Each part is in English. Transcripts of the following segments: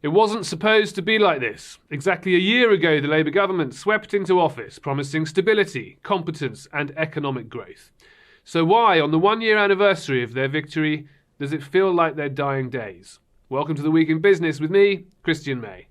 It wasn't supposed to be like this. Exactly a year ago, the Labour government swept into office, promising stability, competence and economic growth. So why, on the one-year anniversary of their victory, does it feel like their dying days? Welcome to The Week in Business with me, Christian May.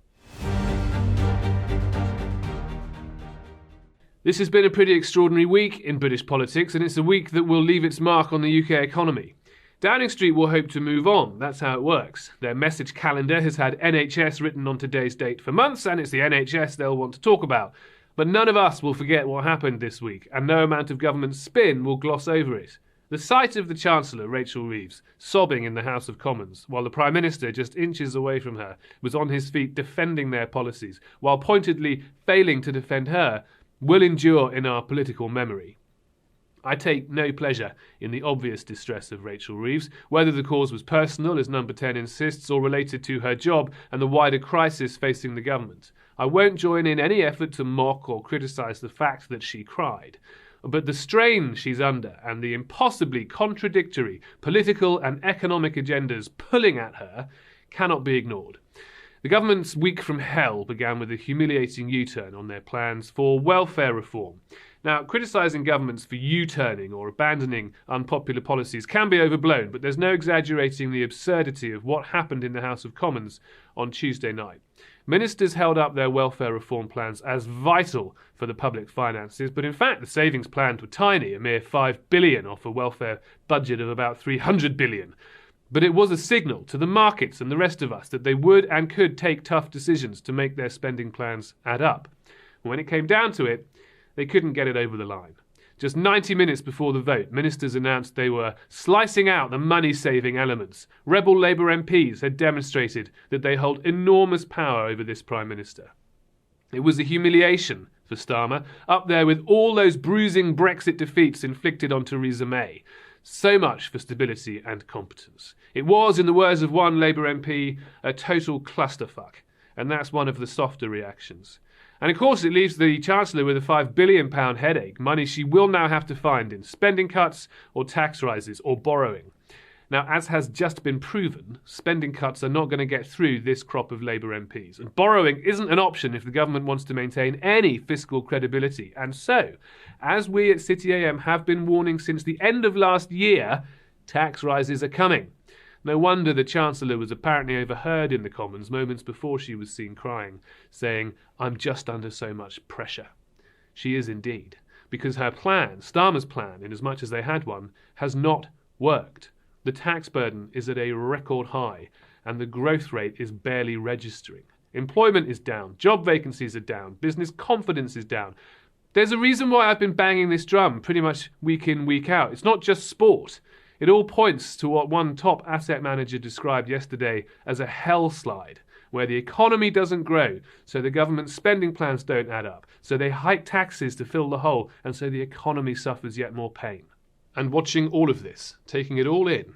This has been a pretty extraordinary week in British politics, and it's a week that will leave its mark on the UK economy. Downing Street will hope to move on. That's how it works. Their message calendar has had NHS written on today's date for months, and it's the NHS they'll want to talk about. But none of us will forget what happened this week, and no amount of government spin will gloss over it. The sight of the Chancellor, Rachel Reeves, sobbing in the House of Commons, while the Prime Minister, just inches away from her, was on his feet defending their policies, while pointedly failing to defend her, will endure in our political memory. I take no pleasure in the obvious distress of Rachel Reeves, whether the cause was personal, as Number 10 insists, or related to her job and the wider crisis facing the government. I won't join in any effort to mock or criticise the fact that she cried. But the strain she's under and the impossibly contradictory political and economic agendas pulling at her cannot be ignored. The government's week from hell began with a humiliating U-turn on their plans for welfare reform. Now, criticising governments for U-turning or abandoning unpopular policies can be overblown, but there's no exaggerating the absurdity of what happened in the House of Commons on Tuesday night. Ministers held up their welfare reform plans as vital for the public finances, but in fact the savings planned were tiny, a mere $5 billion off a welfare budget of about $300 billion. But it was a signal to the markets and the rest of us that they would and could take tough decisions to make their spending plans add up. When it came down to it, they couldn't get it over the line. Just 90 minutes before the vote, ministers announced they were slicing out the money-saving elements. Rebel Labour MPs had demonstrated that they hold enormous power over this Prime Minister. It was a humiliation for Starmer, up there with all those bruising Brexit defeats inflicted on Theresa May. So much for stability and competence. It was, in the words of one Labour MP, a total clusterfuck. And that's one of the softer reactions. And of course it leaves the Chancellor with a £5 billion headache, money she will now have to find in spending cuts or tax rises or borrowing. Now, as has just been proven, spending cuts are not going to get through this crop of Labour MPs. And borrowing isn't an option if the government wants to maintain any fiscal credibility. And so, as we at City AM have been warning since the end of last year, tax rises are coming. No wonder the Chancellor was apparently overheard in the Commons moments before she was seen crying, saying, "I'm just under so much pressure." She is indeed, because her plan, Starmer's plan, in as much as they had one, has not worked. The tax burden is at a record high, and the growth rate is barely registering. Employment is down, job vacancies are down, business confidence is down. There's a reason why I've been banging this drum pretty much week in, week out. It's not just sport. It all points to what one top asset manager described yesterday as a hell slide, where the economy doesn't grow, so the government's spending plans don't add up, so they hike taxes to fill the hole, and so the economy suffers yet more pain. And watching all of this, taking it all in,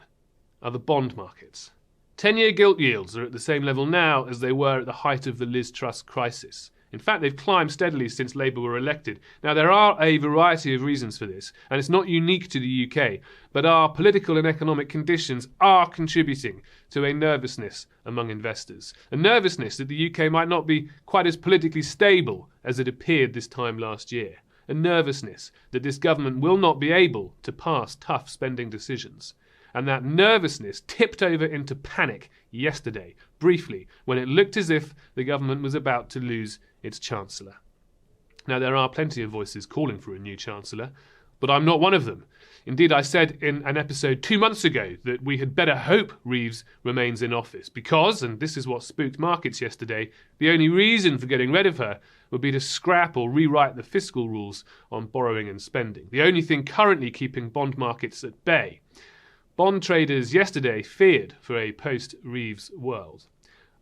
are the bond markets. 10-year gilt yields are at the same level now as they were at the height of the Liz Truss crisis. In fact, they've climbed steadily since Labour were elected. Now, there are a variety of reasons for this, and it's not unique to the UK, but our political and economic conditions are contributing to a nervousness among investors. A nervousness that the UK might not be quite as politically stable as it appeared this time last year. A nervousness that this government will not be able to pass tough spending decisions. And that nervousness tipped over into panic yesterday, briefly, when it looked as if the government was about to lose its Chancellor. Now, there are plenty of voices calling for a new Chancellor, but I'm not one of them. Indeed, I said in an episode 2 months ago that we had better hope Reeves remains in office because, and this is what spooked markets yesterday, the only reason for getting rid of her would be to scrap or rewrite the fiscal rules on borrowing and spending, the only thing currently keeping bond markets at bay. Bond traders yesterday feared for a post-Reeves world.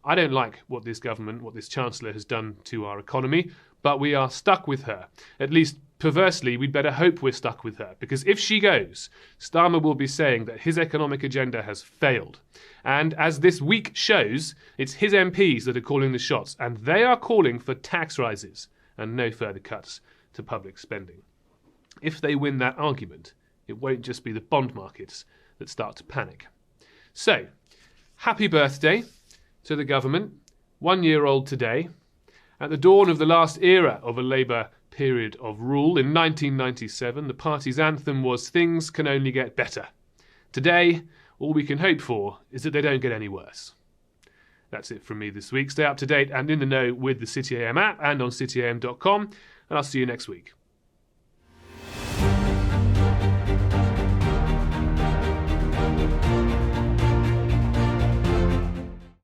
I don't like what this government, what this Chancellor has done to our economy, but we are stuck with her. At least, perversely, we'd better hope we're stuck with her, because if she goes, Starmer will be saying that his economic agenda has failed. And as this week shows, it's his MPs that are calling the shots, and they are calling for tax rises and no further cuts to public spending. If they win that argument, it won't just be the bond markets that start to panic. So, happy birthday to the government. 1 year old today. At the dawn of the last era of a Labour period of rule in 1997, the party's anthem was "Things can only get better." Today, all we can hope for is that they don't get any worse. That's it from me this week. Stay up to date and in the know with the City AM app and on cityam.com, and I'll see you next week.